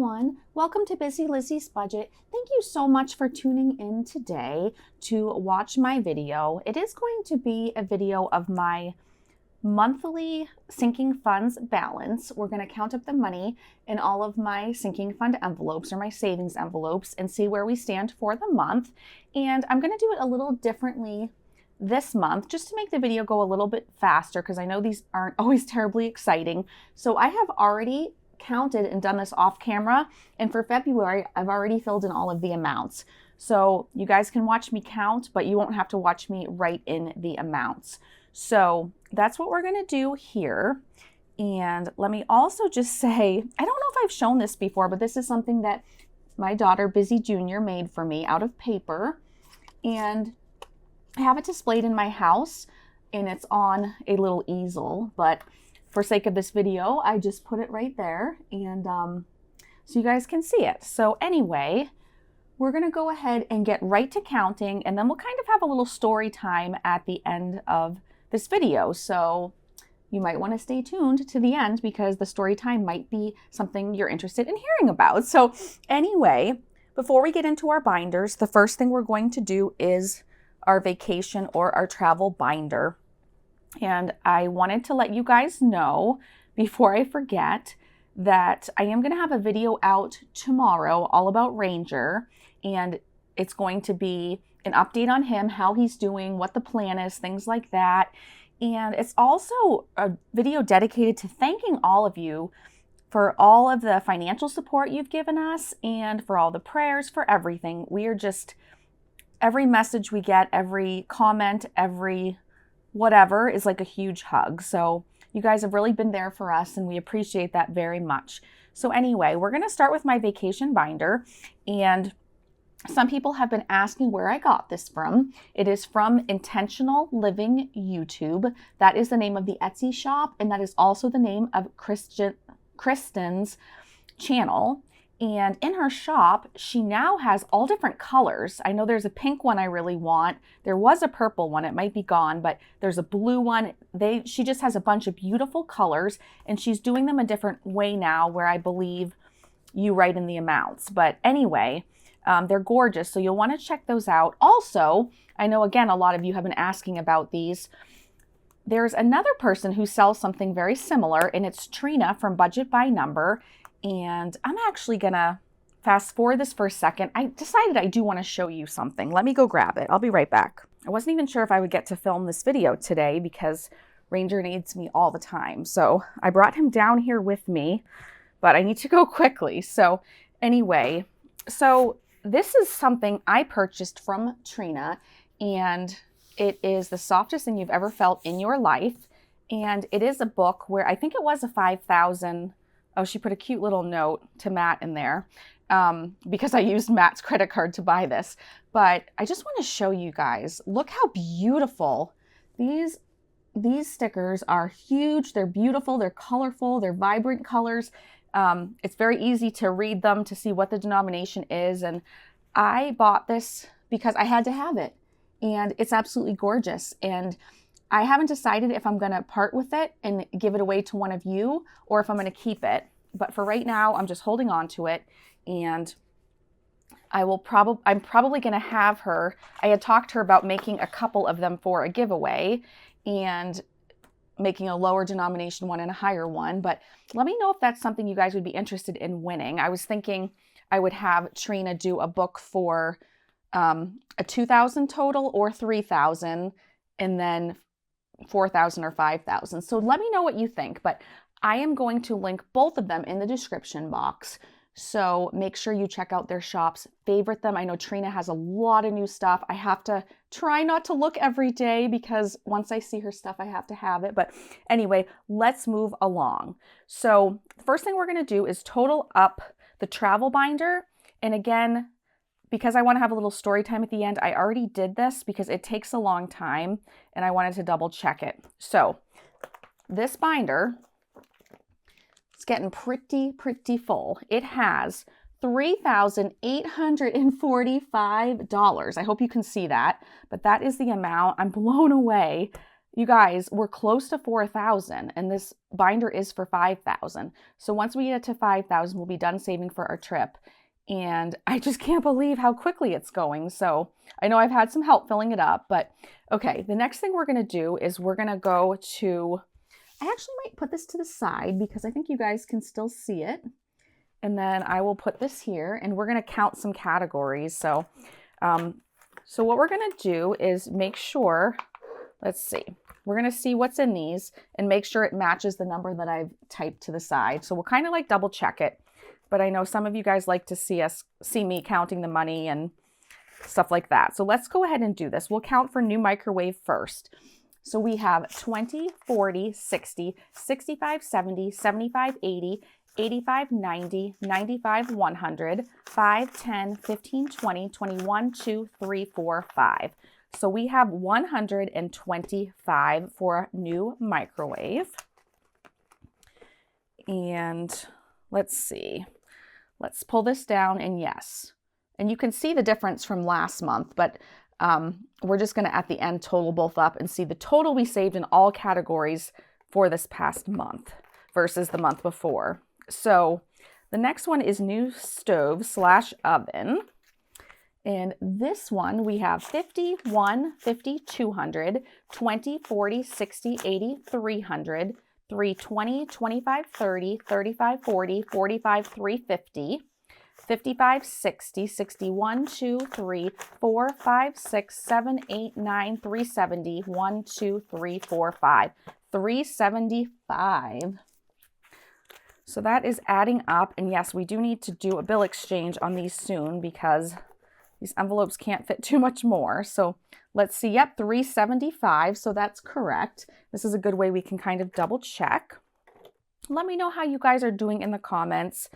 everyone. Welcome to Busy Lizzy's Budget. Thank you so much for tuning in today to watch my video. It is going to be a video of my monthly sinking funds balance. We're going to count up the money in all of my sinking fund envelopes or my savings envelopes and see where we stand for the month. And I'm going to do it a little differently this month just to make the video go a little bit faster because I know these aren't always terribly exciting. So I have already counted and done this off camera, and for February I've already filled in all of the amounts. So you guys can watch me count, but you won't have to watch me write in the amounts. So that's what we're going to do here. And let me also just say, I don't know if I've shown this before, but this is something that my daughter Busy Jr. made for me out of paper, and I have it displayed in my house and it's on a little easel, but for sake of this video, I just put it right there and so you guys can see it. So anyway, we're going to go ahead and get right to counting, and then we'll kind of have a little story time at the end of this video. So you might want to stay tuned to the end because the story time might be something you're interested in hearing about. So anyway, before we get into our binders, the first thing we're going to do is our vacation or our travel binder. And I wanted to let you guys know before I forget that I am going to have a video out tomorrow all about Ranger, and it's going to be an update on him, how he's doing, what the plan is, things like that. And it's also a video dedicated to thanking all of you for all of the financial support you've given us and for all the prayers, for everything. We are just, every message we get, every comment, every whatever is like a huge hug. So you guys have really been there for us and we appreciate that very much. So anyway, we're going to start with my vacation binder, and some people have been asking where I got this from. It is from Intentional Living YouTube. That is the name of the Etsy shop, and that is also the name of Kristen's channel. And in her shop, she now has all different colors. I know there's a pink one I really want. There was a purple one. It might be gone, but there's a blue one. She just has a bunch of beautiful colors, and she's doing them a different way now where I believe you write in the amounts. But anyway, they're gorgeous, so you'll want to check those out. Also, I know, again, a lot of you have been asking about these. There's another person who sells something very similar, and it's Trina from Budget by Number. And I'm actually gonna fast forward this for a second. I decided I do want to show you something. Let me go grab it. I'll be right back. I wasn't even sure if I would get to film this video today because Ranger needs me all the time. So I brought him down here with me, but I need to go quickly. So anyway, so this is something I purchased from Trina, and it is the softest thing you've ever felt in your life. And it is a book where I think it was a 5,000. Oh, she put a cute little note to Matt in there because I used Matt's credit card to buy this. But I just want to show you guys, look how beautiful these stickers are. Huge, they're beautiful, they're colorful, they're vibrant colors. It's very easy to read them to see what the denomination is. And I bought this because I had to have it. And it's absolutely gorgeous. And I haven't decided if I'm going to part with it and give it away to one of you or if I'm going to keep it. But for right now, I'm just holding on to it, and I'm probably going to have her. I had talked to her about making a couple of them for a giveaway and making a lower denomination one and a higher one. But let me know if that's something you guys would be interested in winning. I was thinking I would have Trina do a book for a 2,000 total or 3,000, and then 4,000 or 5,000. So let me know what you think, but I am going to link both of them in the description box. So make sure you check out their shops, favorite them. I know Trina has a lot of new stuff. I have to try not to look every day because once I see her stuff, I have to have it. But anyway, let's move along. So the first thing we're going to do is total up the travel binder. And again, because I want to have a little story time at the end, I already did this because it takes a long time and I wanted to double check it. So this binder, it's getting pretty full. It has $3,845. I hope you can see that, but that is the amount. I'm blown away You guys, we're close to 4,000 and this binder is for 5,000. So once we get to 5,000, we'll be done saving for our trip. And I just can't believe how quickly it's going. So I know I've had some help filling it up, but okay, the next thing we're going to do is we're going to go to, I actually might put this to the side because I think you guys can still see it. And then I will put this here and we're going to count some categories. So, what we're going to do is make sure, let's see, we're going to see what's in these and make sure it matches the number that I've typed to the side. So we'll kind of like double check it. But I know some of you guys like to see me counting the money and stuff like that. So let's go ahead and do this. We'll count for new microwave first. So we have 20, 40, 60, 65, 70, 75, 80, 85, 90, 95, 100, 5, 10, 15, 20, 21, 2, 3, 4, 5. So we have 125 for new microwave. And let's see. Let's pull this down and yes. And you can see the difference from last month, but we're just going to at the end total both up and see the total we saved in all categories for this past month versus the month before. So the next one is new stove / oven. And this one we have 50, 1, 50, 200, 20, 40, 60, 80, 300, 320, 25, 30, 35, 40, 45, 350, 55, 60, 61, 2, 3, 4, 5, 6, 7, 8, 9, 370, 1, 2, 3, 4, 5, 375. So that is adding up. And yes, we do need to do a bill exchange on these soon because these envelopes can't fit too much more. So let's see. Yep, 375. So that's correct. This is a good way we can kind of double check. Let me know how you guys are doing in the comments.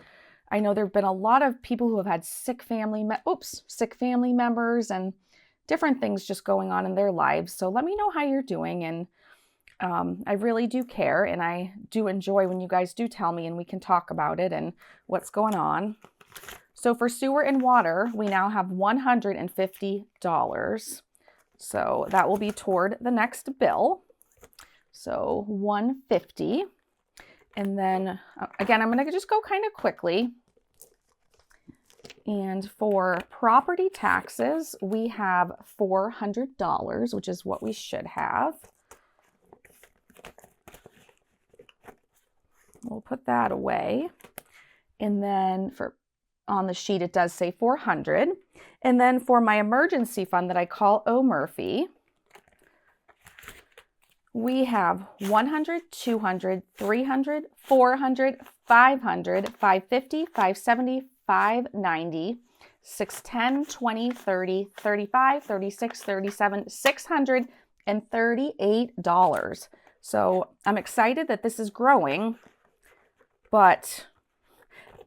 I know there have been a lot of people who have had sick family members and different things just going on in their lives. So let me know how you're doing. And I really do care. And I do enjoy when you guys do tell me and we can talk about it and what's going on. So for sewer and water, we now have $150. So that will be toward the next bill. So $150. And then again, I'm going to just go kind of quickly. And for property taxes, we have $400, which is what we should have. We'll put that away. And then on the sheet, it does say 400. And then for my emergency fund that I call O Murphy, we have 100, 200, 300, 400, 500, 550, 570, 590, 610, 20, 30, 35, 36, 37, $638. So I'm excited that this is growing, but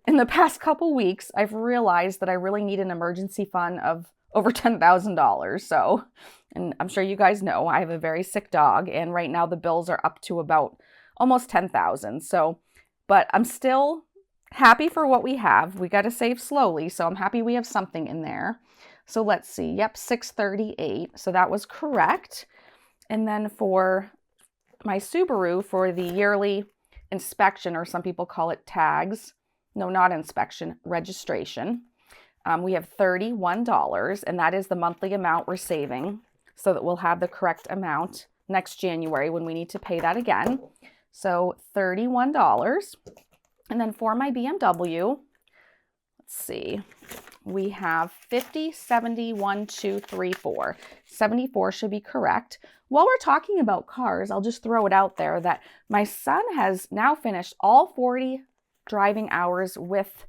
in the past couple weeks, I've realized that I really need an emergency fund of over $10,000. So, and I'm sure you guys know, I have a very sick dog, and right now the bills are up to about almost $10,000. So, but I'm still happy for what we have. We got to save slowly, so I'm happy we have something in there. So let's see. Yep, 638. So that was correct. And then for my Subaru, for the yearly inspection, or some people call it tags, no, not inspection, registration, we have $31, and that is the monthly amount we're saving so that we'll have the correct amount next January when we need to pay that again. So $31. And then for my BMW, let's see, we have 50, 70, 1, 2, 3, 4. 74 should be correct. While we're talking about cars, I'll just throw it out there that my son has now finished all 40 driving hours with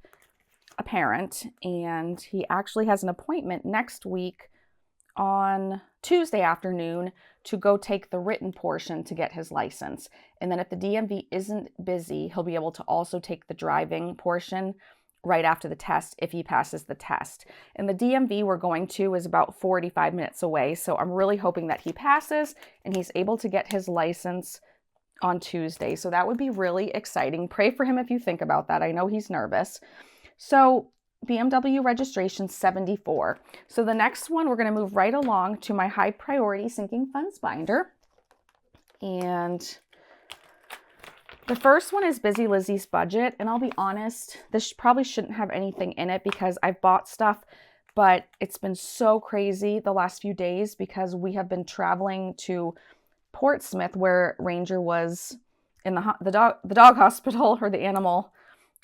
a parent, and he actually has an appointment next week on Tuesday afternoon to go take the written portion to get his license. And then if the DMV isn't busy, he'll be able to also take the driving portion right after the test if he passes the test. And the DMV we're going to is about 45 minutes away, so I'm really hoping that he passes and he's able to get his license on Tuesday. So that would be really exciting. Pray for him if you think about that. I know he's nervous. So BMW registration 74. So the next one, we're going to move right along to my high priority sinking funds binder. And the first one is Busy Lizzie's budget. And I'll be honest, this probably shouldn't have anything in it because I've bought stuff, but it's been so crazy the last few days because we have been traveling to Portsmouth where Ranger was in the dog hospital or the animal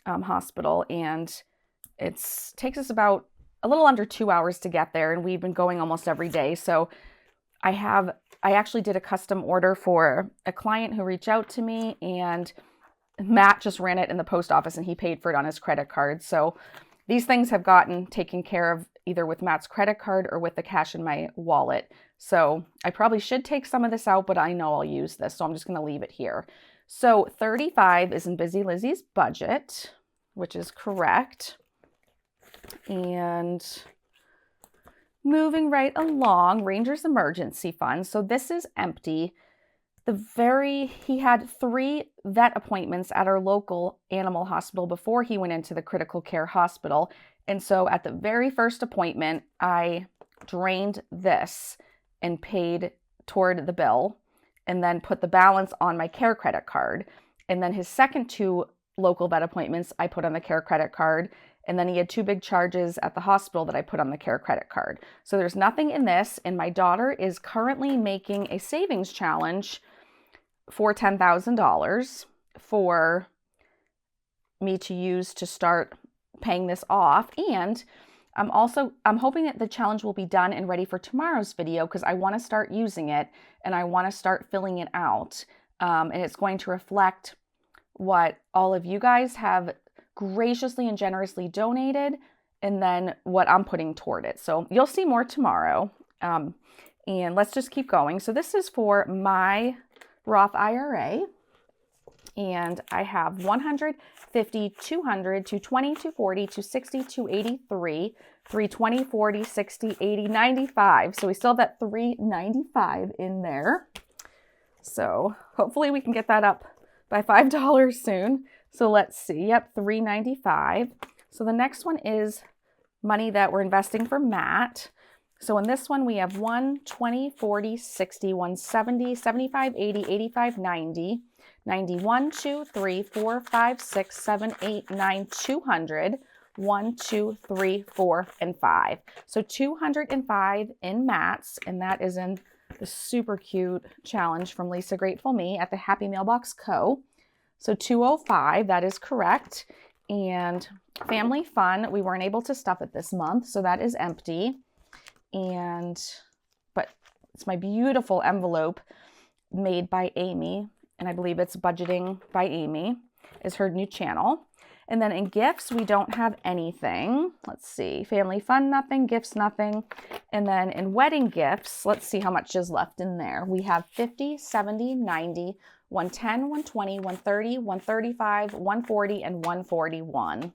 hospital. And it takes us about a little under 2 hours to get there. And we've been going almost every day. So I actually did a custom order for a client who reached out to me, and Matt just ran it in the post office and he paid for it on his credit card. So these things have gotten taken care of either with Matt's credit card or with the cash in my wallet. So I probably should take some of this out, but I know I'll use this. So I'm just going to leave it here. So 35 is in Busy Lizzie's budget, which is correct. And moving right along, Ranger's emergency fund. So this is empty. He had 3 vet appointments at our local animal hospital before he went into the critical care hospital. And so at the very first appointment, I drained this and paid toward the bill and then put the balance on my care credit card. And then his second 2 local vet appointments, I put on the care credit card. And then he had 2 big charges at the hospital that I put on the care credit card. So there's nothing in this. And my daughter is currently making a savings challenge for $10,000 for me to use to start paying this off. And I'm hoping that the challenge will be done and ready for tomorrow's video because I want to start using it and I want to start filling it out. And it's going to reflect what all of you guys have graciously and generously donated, and then what I'm putting toward it. So you'll see more tomorrow. And let's just keep going. So this is for my Roth IRA. And I have 150, 200, 220, 240, 260, 283, 320, 40, 60, 80, 95. So we still have that 395 in there. So hopefully we can get that up by $5 soon. So let's see. Yep, $395. So the next one is money that we're investing for Matt. So in this one, we have 1, 20, 40, 60, 170, 75, 80, 85, 90, 91, 2, 3, 4, 5, 6, 7, 8, 9, 200, 1, 2, 3, 4, and 5. So 205 in Matt's, and that is in the super cute challenge from Lisa Grateful Me at the Happy Mailbox Co. So 205, that is correct. And family fun, we weren't able to stuff it this month, so that is empty. But it's my beautiful envelope made by Amy, and I believe it's Budgeting by Amy is her new channel. And then in gifts, we don't have anything. Let's see, family fun, nothing, gifts, nothing. And then in wedding gifts, let's see how much is left in there. We have 50, 70, 90, 110, 120, 130, 135, 140, and 141.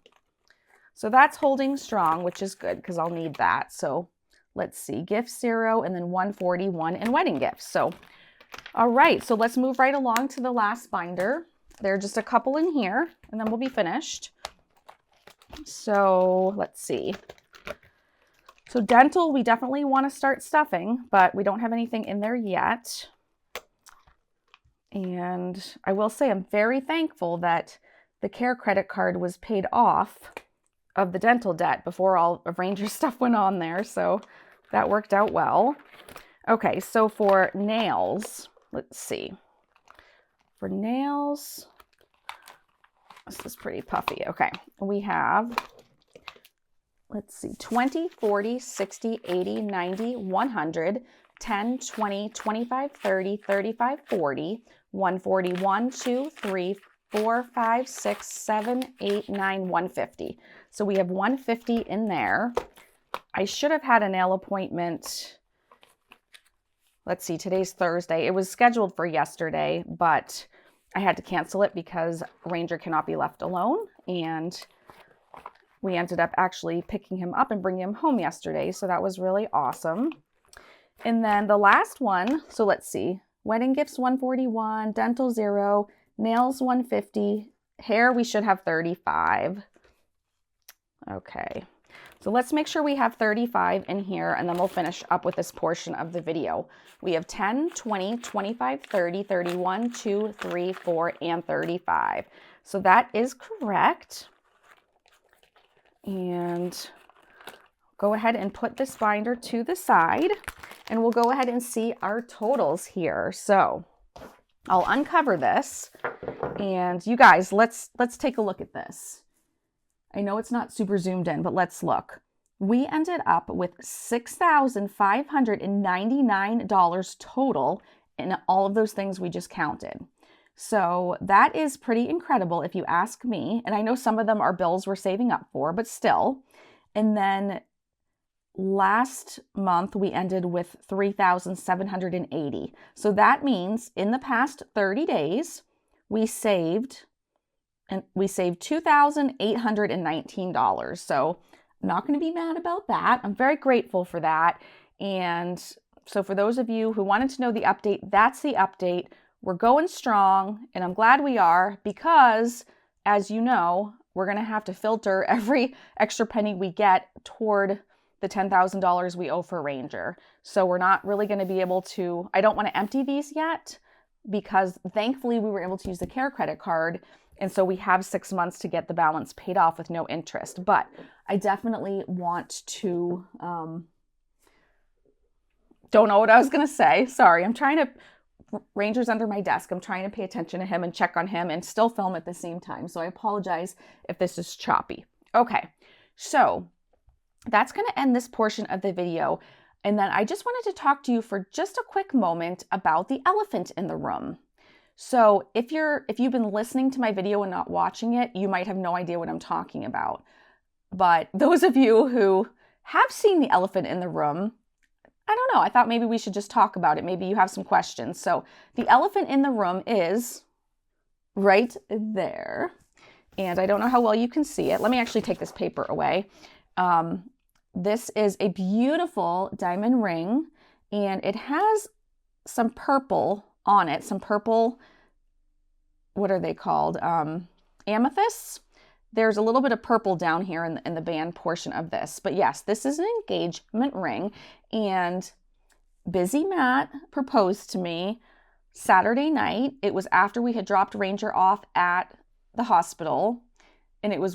So that's holding strong, which is good because I'll need that. So let's see, gifts 0 and then 141 in wedding gifts. So, all right, so let's move right along to the last binder. There are just a couple in here and then we'll be finished. So let's see. So dental, we definitely want to start stuffing, but we don't have anything in there yet. And I will say I'm very thankful that the care credit card was paid off of the dental debt before all of Ranger's stuff went on there. So that worked out well. Okay, so for nails, let's see. For nails, this is pretty puffy. Okay, we have, let's see, 20, 40, 60, 80, 90, 100, 10, 20, 25, 30, 35, 40, 141, 2, 3, 4, 5, 6, 7, 8, 9, 150. So we have 150 in there. I should have had a nail appointment. Let's see, today's Thursday. It was scheduled for yesterday, but I had to cancel it because Ranger cannot be left alone. And we ended up actually picking him up and bringing him home yesterday. So that was really awesome. And then the last one, so let's see, wedding gifts 141, dental 0, nails 150, hair we should have 35. Okay, So let's make sure we have 35 in here, and then we'll finish up with this portion of the video. We have 10, 20, 25, 30, 31, 2, 3, 4, and 35. So that is correct. And go ahead and put this binder to the side, and we'll go ahead and see our totals here. So I'll uncover this, and you guys, let's take a look at this. I know it's not super zoomed in, but let's look. We ended up with $6,599 total in all of those things we just counted. So that is pretty incredible if you ask me. And I know some of them are bills we're saving up for, but still. And then last month we ended with $3,780. So that means in the past 30 days, we saved $2,819. So I'm not going to be mad about that. I'm very grateful for that. And so for those of you who wanted to know the update, that's the update. We're going strong, and I'm glad we are, because as you know, we're going to have to filter every extra penny we get toward the $10,000 we owe for Ranger. So we're not really going to be able to, I don't want to empty these yet, because thankfully we were able to use the Care credit card. And so we have 6 months to get the balance paid off with no interest. But I definitely want to, don't know what I was going to say. Sorry, Ranger's under my desk. I'm trying to pay attention to him and check on him and still film at the same time. So I apologize if this is choppy. Okay, so that's going to end this portion of the video. And then I just wanted to talk to you for just a quick moment about the elephant in the room. So if you've been listening to my video and not watching it, you might have no idea what I'm talking about. But those of you who have seen the elephant in the room, I don't know, I thought maybe we should just talk about it. Maybe you have some questions. So the elephant in the room is right there. And I don't know how well you can see it. Let me actually take this paper away. This is a beautiful diamond ring, and it has some purple on it, some purple, what are they called? Amethysts. There's a little bit of purple down here in the band portion of this. But yes, this is an engagement ring, and Busy Matt proposed to me Saturday night. It was after we had dropped Ranger off at the hospital, and it was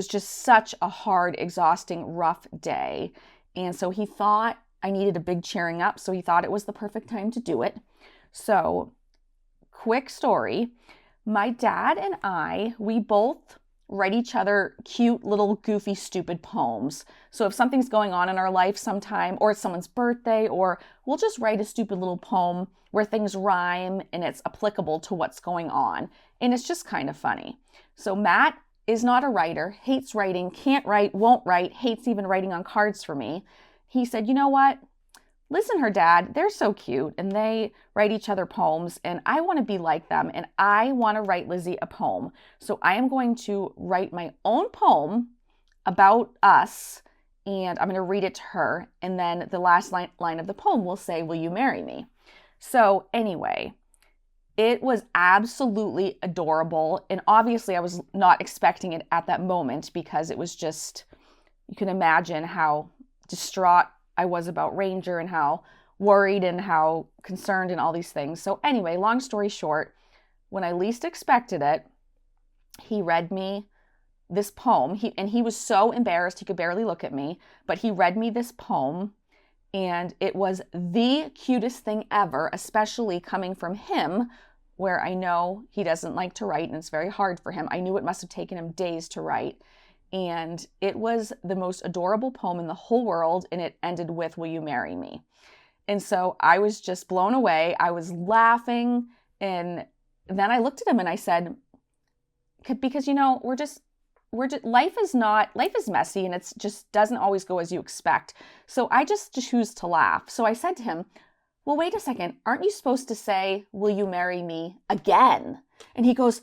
just such a hard, exhausting, rough day. And so he thought I needed a big cheering up, so he thought it was the perfect time to do it. So, quick story. My dad and we both write each other cute little goofy stupid poems. So if something's going on in our life sometime, or it's someone's birthday, or we'll just write a stupid little poem where things rhyme and it's applicable to what's going on. And it's just kind of funny. So Matt is not a writer, hates writing, can't write, won't write, hates even writing on cards for me. He said, you know what? Liz and her dad, they're so cute, and they write each other poems, and I want to be like them, and I want to write Lizzy a poem. So I am going to write my own poem about us, and I'm going to read it to her, and then the last line of the poem will say, will you marry me? So anyway, it was absolutely adorable, and obviously I was not expecting it at that moment, because it was just, you can imagine how distraught I was about Ranger and how worried and how concerned and all these things. So anyway, long story short, when I least expected it, he read me this poem. He was so embarrassed he could barely look at me, but he read me this poem, and it was the cutest thing ever, especially coming from him, where I know he doesn't like to write and it's very hard for him. I knew it must have taken him days to write. And it was the most adorable poem in the whole world, and it ended with, will you marry me? And so I was just blown away. I was laughing, and then I looked at him and I said, because, you know, life is messy, and it's just doesn't always go as you expect. So I just choose to laugh. So I said to him, well, wait a second, aren't you supposed to say, will you marry me again? And he goes,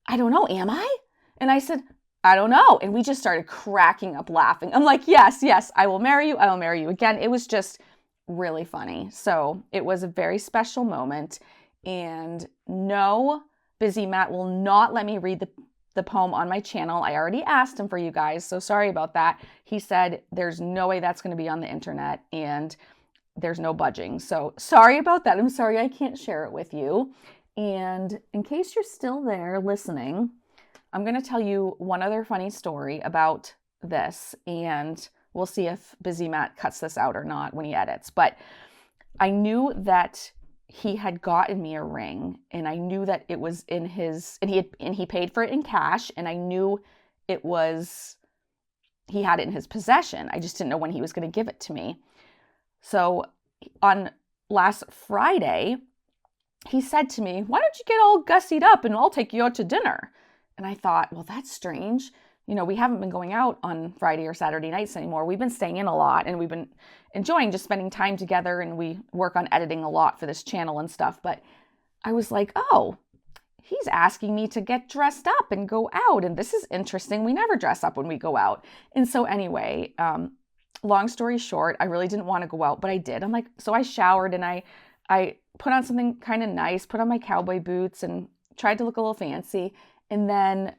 I don't know, am I? And I said, I don't know. And we just started cracking up laughing. I'm like, yes, I will marry you. I will marry you again. It was just really funny. So it was a very special moment. And no, Busy Matt will not let me read the poem on my channel. I already asked him for you guys, so sorry about that. He said there's no way that's going to be on the internet and there's no budging. So sorry about that. I'm sorry I can't share it with you. And in case you're still there listening, I'm going to tell you one other funny story about this, and we'll see if Busy Matt cuts this out or not when he edits. But I knew that he had gotten me a ring, and I knew that it was in his, and he paid for it in cash, and I knew it was, he had it in his possession. I just didn't know when he was going to give it to me. So on last Friday, he said to me, "Why don't you get all gussied up and I'll take you out to dinner?" And I thought, well, that's strange. You know, we haven't been going out on Friday or Saturday nights anymore. We've been staying in a lot, and we've been enjoying just spending time together, and we work on editing a lot for this channel and stuff. But I was like, oh, he's asking me to get dressed up and go out, and this is interesting. We never dress up when we go out. And so anyway, long story short, I really didn't want to go out, but I did. I'm like, so I showered and I put on something kind of nice, put on my cowboy boots and tried to look a little fancy. And then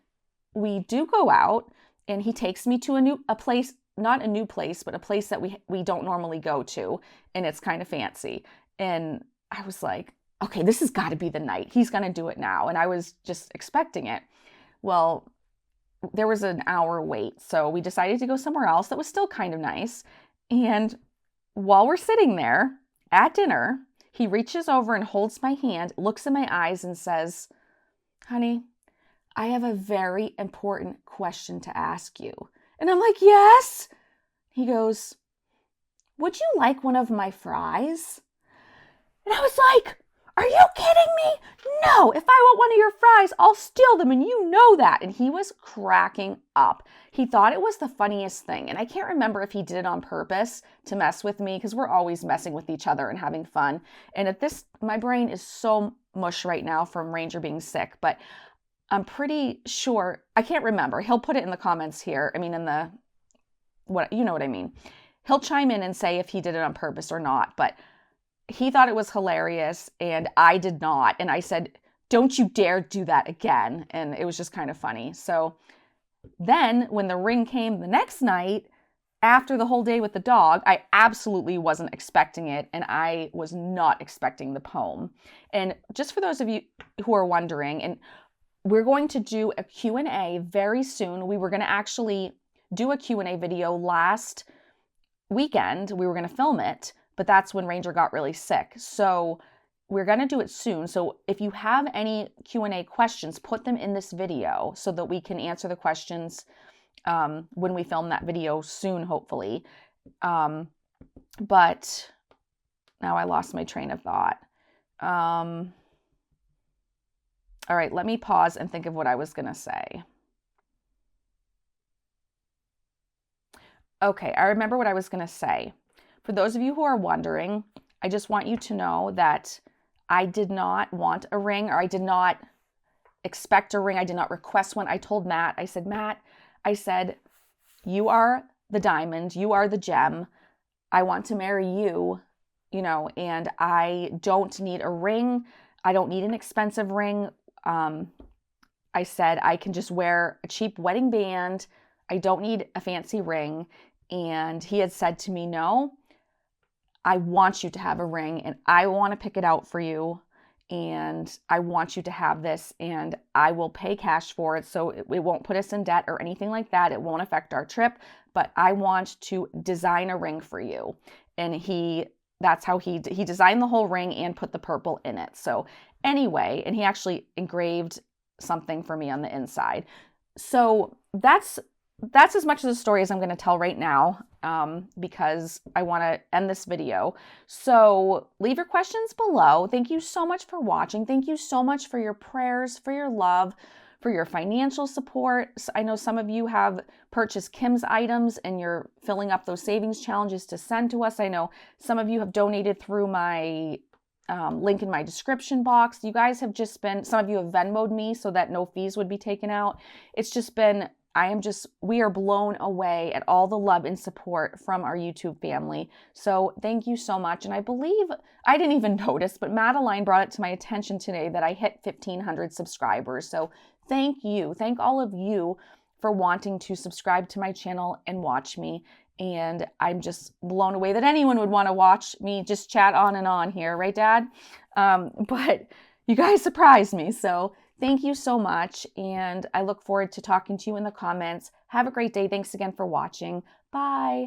we do go out, and he takes me to a place, not a new place, but a place that we don't normally go to, and it's kind of fancy. And I was like, okay, this has got to be the night. He's going to do it now. And I was just expecting it. Well, there was an hour wait, so we decided to go somewhere else that was still kind of nice. And while we're sitting there at dinner, he reaches over and holds my hand, looks in my eyes, and says, "Honey, I have a very important question to ask you." And I'm like, "Yes." He goes, "Would you like one of my fries?" And I was like, "Are you kidding me? No, if I want one of your fries, I'll steal them, and you know that." And he was cracking up. He thought it was the funniest thing. And I can't remember if he did it on purpose to mess with me, because we're always messing with each other and having fun. And at this, my brain is so mush right now from Ranger being sick, but I'm pretty sure, I can't remember. He'll put it in the comments here. I mean, you know what I mean. He'll chime in and say if he did it on purpose or not, but he thought it was hilarious and I did not. And I said, "Don't you dare do that again." And it was just kind of funny. So then when the ring came the next night, after the whole day with the dog, I absolutely wasn't expecting it, and I was not expecting the poem. And just for those of you who are wondering, and we're going to do a Q&A very soon. We were going to actually do a Q&A video last weekend. We were going to film it, but that's when Ranger got really sick. So we're going to do it soon. So if you have any Q&A questions, put them in this video so that we can answer the questions when we film that video soon, hopefully. But now I lost my train of thought. All right, let me pause and think of what I was going to say. Okay, I remember what I was going to say. For those of you who are wondering, I just want you to know that I did not want a ring, or I did not expect a ring. I did not request one. I told Matt, I said, "Matt," I said, "you are the diamond. You are the gem. I want to marry you, you know, and I don't need a ring. I don't need an expensive ring. I said, I can just wear a cheap wedding band. I don't need a fancy ring." And he had said to me, "No, I want you to have a ring, and I want to pick it out for you, and I want you to have this, and I will pay cash for it, so it won't put us in debt or anything like that. It won't affect our trip, but I want to design a ring for you." And that's how he designed the whole ring and put the purple in it. So anyway, and he actually engraved something for me on the inside. So that's as much of the story as I'm going to tell right now, because I want to end this video. So leave your questions below. Thank you so much for watching. Thank you so much for your prayers, for your love, for your financial support. I know some of you have purchased Kim's items and you're filling up those savings challenges to send to us. I know some of you have donated through my link in my description box. You guys have just been, some of you have Venmoed me so that no fees would be taken out. It's just been, we are blown away at all the love and support from our YouTube family. So thank you so much. And I believe, I didn't even notice, but Madeline brought it to my attention today that I hit 1,500 subscribers. So thank you. Thank all of you for wanting to subscribe to my channel and watch me. And I'm just blown away that anyone would want to watch me just chat on and on here, right, Dad? But you guys surprised me. So thank you so much. And I look forward to talking to you in the comments. Have a great day. Thanks again for watching. Bye.